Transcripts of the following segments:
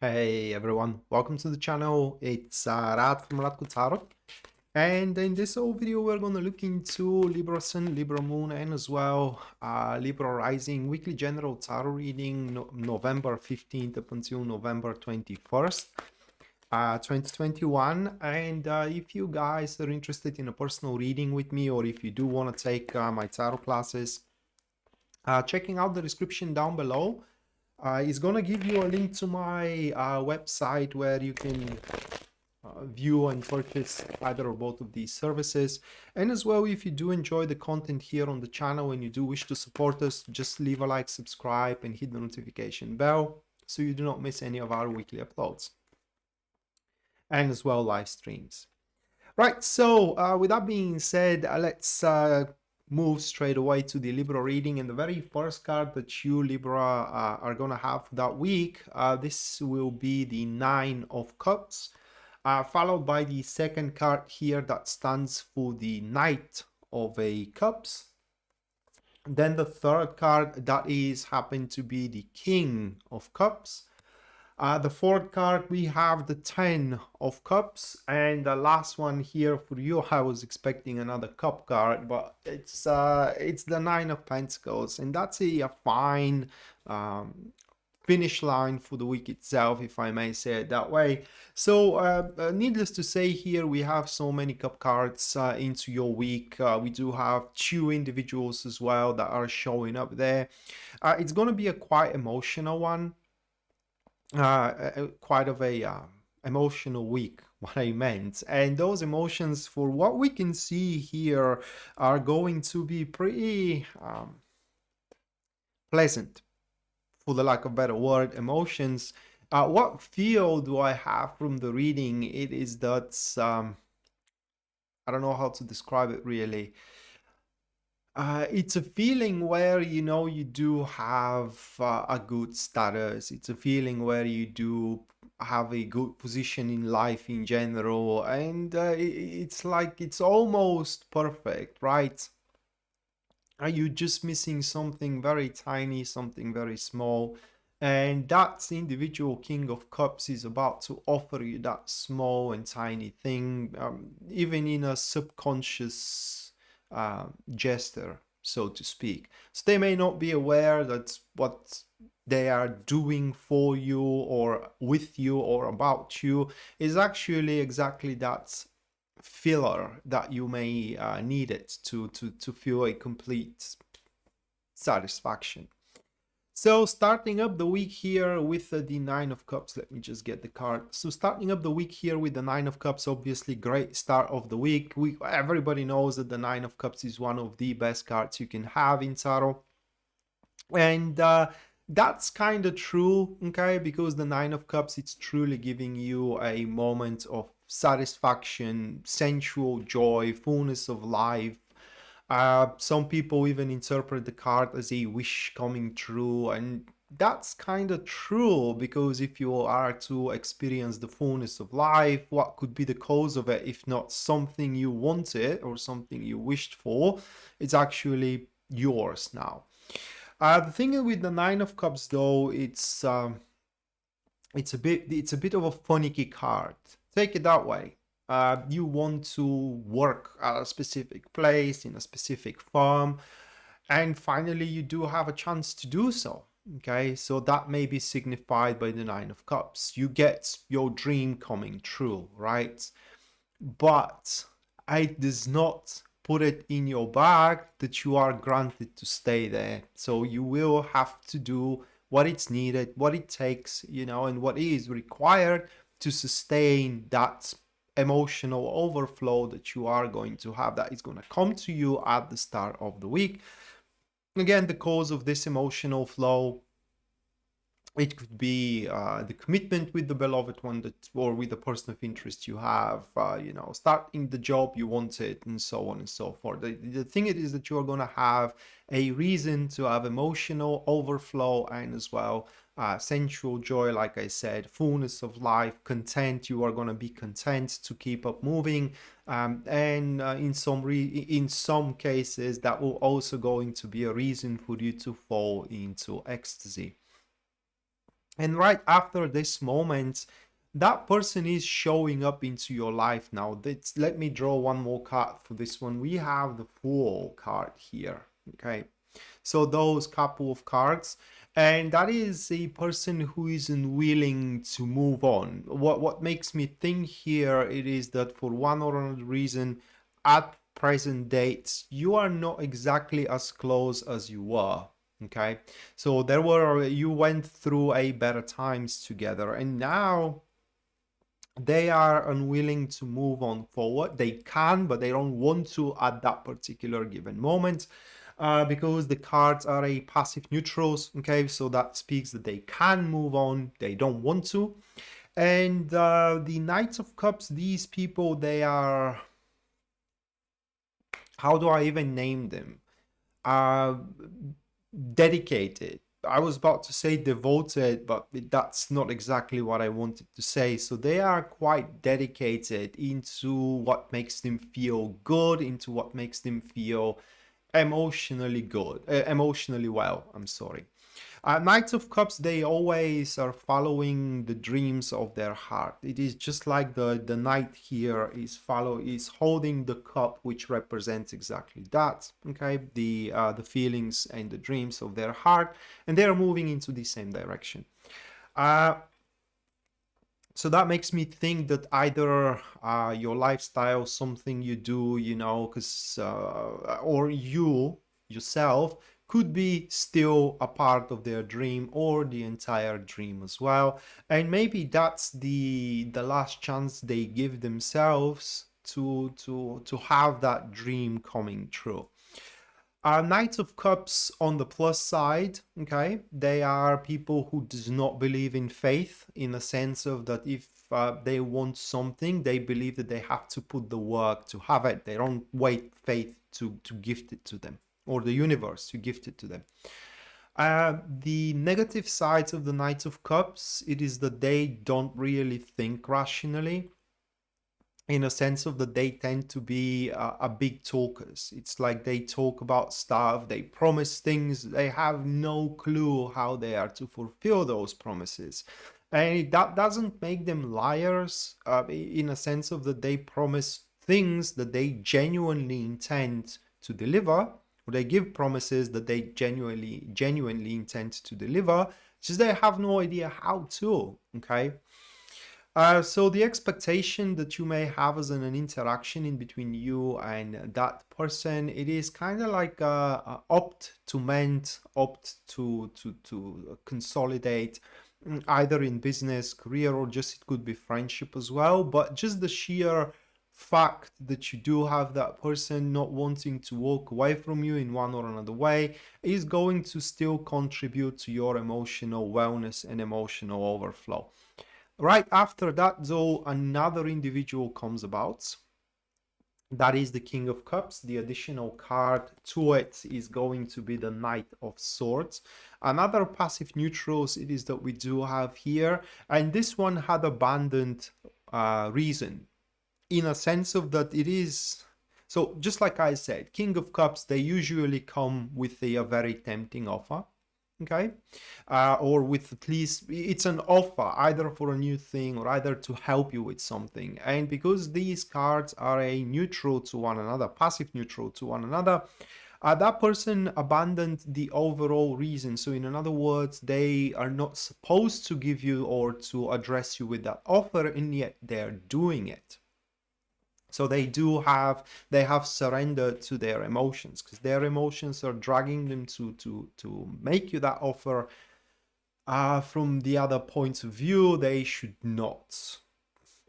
Hey everyone, welcome to the channel. It's Rad from Radko, and in this whole video we're going to look into Libra Sun, Libra Moon, and as well Libra Rising weekly general tarot reading November 15th up until November 21st, 2021. And if you guys are interested in a personal reading with me, or if you do want to take my tarot classes, checking out the description down below. It's gonna give you a link to my website where you can view and purchase either or both of these services. And as well, if you do enjoy the content here on the channel and you do wish to support us, just leave a like, subscribe, and hit the notification bell so you do not miss any of our weekly uploads. And as well, live streams. Right, so with that being said, let's move straight away to the Libra reading. And the very first card that you, Libra, are going to have that week, this will be the Nine of Cups, followed by the second card here that stands for the Knight of Cups. Then the third card that is happened to be the King of Cups. The fourth card, we have the 10 of Cups, and the last one here for you, I was expecting another cup card, but it's the 9 of Pentacles, and that's a fine finish line for the week itself, if I may say it that way. So needless to say, here we have so many cup cards into your week. We do have two individuals as well that are showing up there. It's going to be a quite emotional one. Quite of a emotional week, what I meant. And those emotions, for what we can see here, are going to be pretty pleasant, for the lack of a better word. Emotions. What feel do I have from the reading? It is that I don't know how to describe it really. It's a feeling where, you know, you do have a good status. It's a feeling where you do have a good position in life in general. And it's like it's almost perfect, right? Are you just missing something very tiny, something very small? And that individual King of Cups is about to offer you that small and tiny thing, even in a subconscious gesture, so to speak. So they may not be aware that what they are doing for you or with you or about you is actually exactly that filler that you may need it to feel a complete satisfaction. So starting up the week here with the Nine of Cups, let me just get the card. So starting up the week here with the Nine of Cups, obviously great start of the week. Everybody knows that the Nine of Cups is one of the best cards you can have in tarot. And that's kind of true, okay? Because the Nine of Cups, it's truly giving you a moment of satisfaction, sensual joy, fullness of life. Some people even interpret the card as a wish coming true, and that's kind of true, because if you are to experience the fullness of life, what could be the cause of it if not something you wanted or something you wished for? It's actually yours now. The thing with the Nine of Cups, though, it's a bit of a finicky card. Take it that way. You want to work at a specific place, in a specific firm, and finally you do have a chance to do so. Okay, so that may be signified by the Nine of Cups. You get your dream coming true, right? But it does not put it in your bag that you are granted to stay there. So you will have to do what it's needed, what it takes, you know, and what is required to sustain that emotional overflow that you are going to have, that is going to come to you at the start of the week. Again, the cause of this emotional flow, it could be the commitment with the beloved one, that, or with the person of interest you have, you know, starting the job you wanted, and so on and so forth. The thing is that you're going to have a reason to have emotional overflow, and as well sensual joy, like I said, fullness of life, content. You are going to be content to keep up moving, and in some cases that will also going to be a reason for you to fall into ecstasy. And right after this moment, that person is showing up into your life now. Let me draw one more card for this one. We have the Fool card here. Okay. So those couple of cards, and that is a person who isn't willing to move on. What makes me think here it is that for one or another reason, at present dates, you are not exactly as close as you were. Okay, so you went through a better times together, and now they are unwilling to move on forward. They can, but they don't want to at that particular given moment, because the cards are a passive neutrals. Okay, so that speaks that they can move on, they don't want to. And the Knights of Cups, these people, they are, how do I even name them? Uh, Dedicated. I was about to say devoted, but that's not exactly what I wanted to say. So they are quite dedicated into what makes them feel good, into what makes them feel emotionally good, emotionally well. I'm sorry. Knights of Cups, they always are following the dreams of their heart. It is just like the knight here is holding the cup, which represents exactly that. Okay, the feelings and the dreams of their heart, and they are moving into the same direction. Uh, so that makes me think that either your lifestyle, something you do, because or you yourself could be still a part of their dream or the entire dream as well, and maybe that's the last chance they give themselves to have that dream coming true. Knights of Cups on the plus side, okay, they are people who does not believe in faith, in the sense of that if they want something, they believe that they have to put the work to have it. They don't wait faith to gift it to them, or the universe to gift it to them. The negative sides of the Knights of Cups, it is that they don't really think rationally, in a sense of that they tend to be a big talkers. It's like they talk about stuff, they promise things, they have no clue how they are to fulfill those promises. And that doesn't make them liars, in a sense of that they promise things that they genuinely intend to deliver, or they give promises that they genuinely intend to deliver, just they have no idea how to. Okay. So the expectation that you may have as an interaction in between you and that person, it is kind of like opt to mend, opt to consolidate, either in business, career, or just it could be friendship as well. But just the sheer fact that you do have that person not wanting to walk away from you in one or another way is going to still contribute to your emotional wellness and emotional overflow. Right after that, though, another individual comes about. That is the King of Cups. The additional card to it is going to be the Knight of Swords. Another passive neutrals it is that we do have here. And this one had abundant reason, in a sense of that it is... So just like I said, King of Cups, they usually come with a very tempting offer. Okay, or with at least it's an offer either for a new thing or either to help you with something. And because these cards are a neutral to one another, passive neutral to one another, that person abandoned the overall reason. So in other words, they are not supposed to give you or to address you with that offer, and yet they're doing it. So they have surrendered to their emotions, because their emotions are dragging them to make you that offer. From the other points of view, they should not.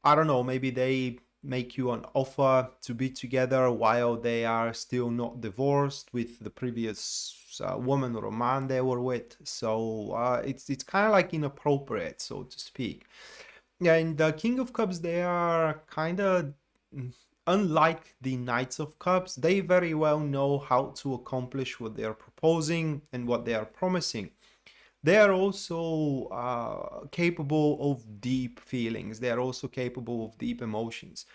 I don't know, maybe they make you an offer to be together while they are still not divorced with the previous woman or man they were with. So it's kind of like inappropriate, so to speak. Yeah, and the King of Cups, they are kind of... Unlike the Knights of Cups, they very well know how to accomplish what they are proposing and what they are promising. They are also capable of deep feelings. They are also capable of deep emotions.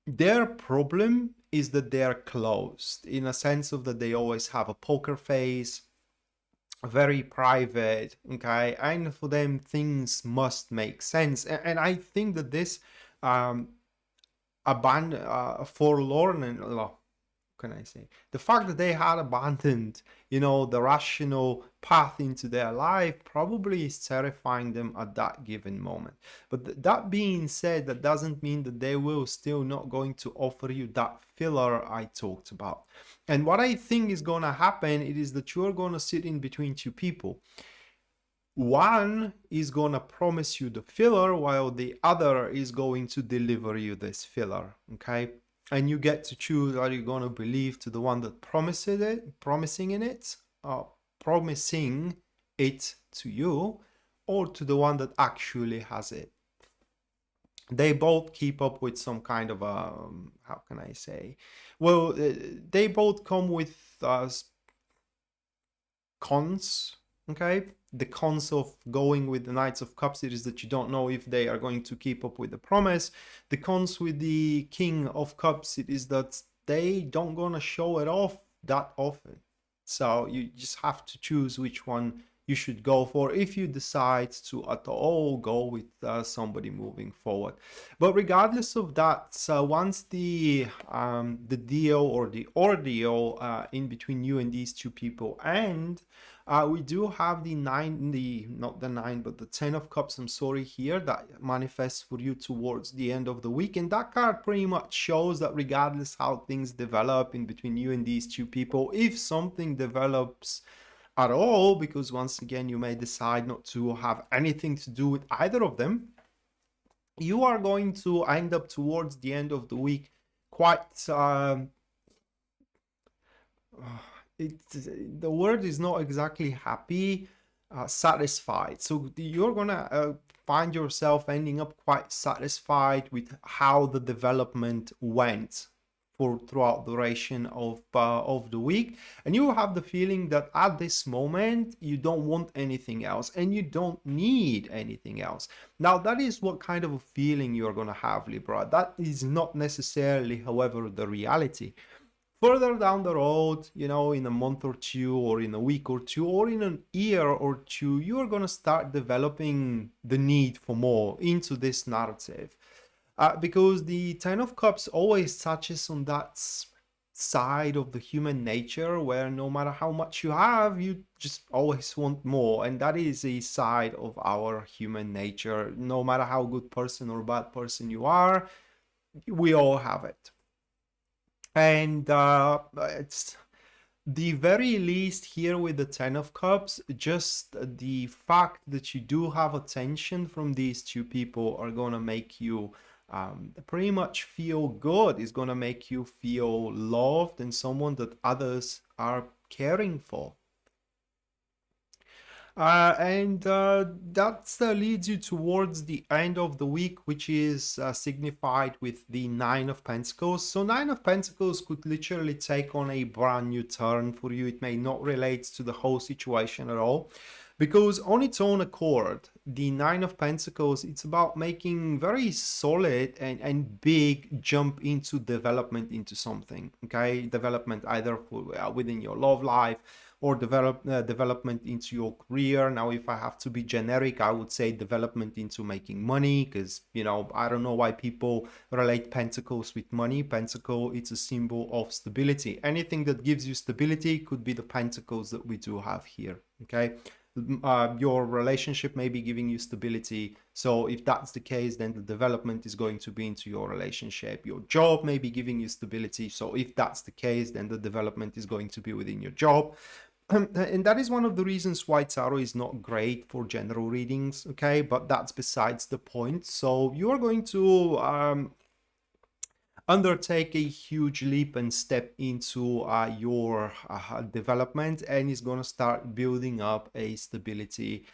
Their problem is that they are closed, in a sense of that they always have a poker face. very private, okay, and for them things must make sense. And I think that this um forlorn and can I say, the fact that they had abandoned, the rational path into their life probably is terrifying them at that given moment. But that being said, that doesn't mean that they will still not going to offer you that filler I talked about. And what I think is going to happen, it is that you're going to sit in between two people. One is going to promise you the filler while the other is going to deliver you this filler, okay? And you get to choose, are you going to believe to the one that promising it to you, or to the one that actually has it. They both keep up with some kind of how can I say, well, they both come with cons, okay? The cons of going with the Knights of Cups, it is that you don't know if they are going to keep up with the promise. The cons with the King of Cups, it is that they don't gonna show it off that often. So you just have to choose which one you should go for if you decide to at all go with somebody moving forward. But regardless of that, once the deal or the ordeal in between you and these two people end, we do have the not the 9, but the 10 of Cups, I'm sorry, here, that manifests for you towards the end of the week. And that card pretty much shows that regardless how things develop in between you and these two people, if something develops at all, because once again, you may decide not to have anything to do with either of them, you are going to end up towards the end of the week quite the word is not exactly happy, satisfied. So you're gonna find yourself ending up quite satisfied with how the development went for throughout the duration of the week, and you will have the feeling that at this moment you don't want anything else and you don't need anything else. Now that is what kind of a feeling you're gonna have, Libra. That is not necessarily, however, the reality. Further down the road, in a month or two, or in a week or two, or in an year or two, you're going to start developing the need for more into this narrative. Because the 10 of Cups always touches on that side of the human nature where no matter how much you have, you just always want more. And that is a side of our human nature. No matter how good person or bad person you are, we all have it. And it's the very least here with the 10 of Cups, just the fact that you do have attention from these two people are going to make you pretty much feel good. It's going to make you feel loved and someone that others are caring for. And that leads you towards the end of the week, which is signified with the 9 of Pentacles. So 9 of Pentacles could literally take on a brand new turn for you. It may not relate to the whole situation at all, because on its own accord, the 9 of Pentacles, it's about making very solid and big jump into development into something, okay? Development either for, within your love life, or development into your career. Now, if I have to be generic, I would say development into making money, because, I don't know why people relate pentacles with money. Pentacle, it's a symbol of stability. Anything that gives you stability could be the pentacles that we do have here, okay? Your relationship may be giving you stability. So if that's the case, then the development is going to be into your relationship. Your job may be giving you stability. So if that's the case, then the development is going to be within your job. And that is one of the reasons why tarot is not great for general readings, okay? But that's besides the point. So you are going to undertake a huge leap and step into your development, and is going to start building up a stability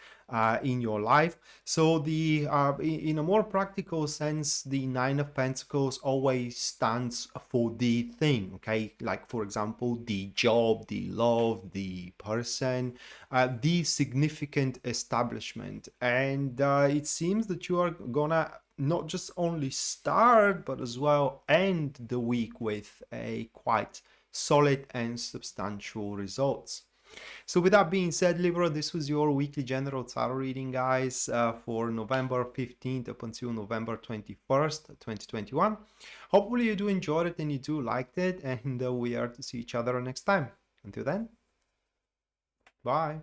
in your life. So the in a more practical sense, the 9 of Pentacles always stands for the thing, okay? Like, for example, the job, the love, the person, the significant establishment. And it seems that you are gonna not just only start, but as well end the week with a quite solid and substantial results. So with that being said, Libra, this was your weekly general tarot reading, guys, for November 15th up until November 21st, 2021. Hopefully you do enjoy it and you do liked it, and we are to see each other next time. Until then, bye.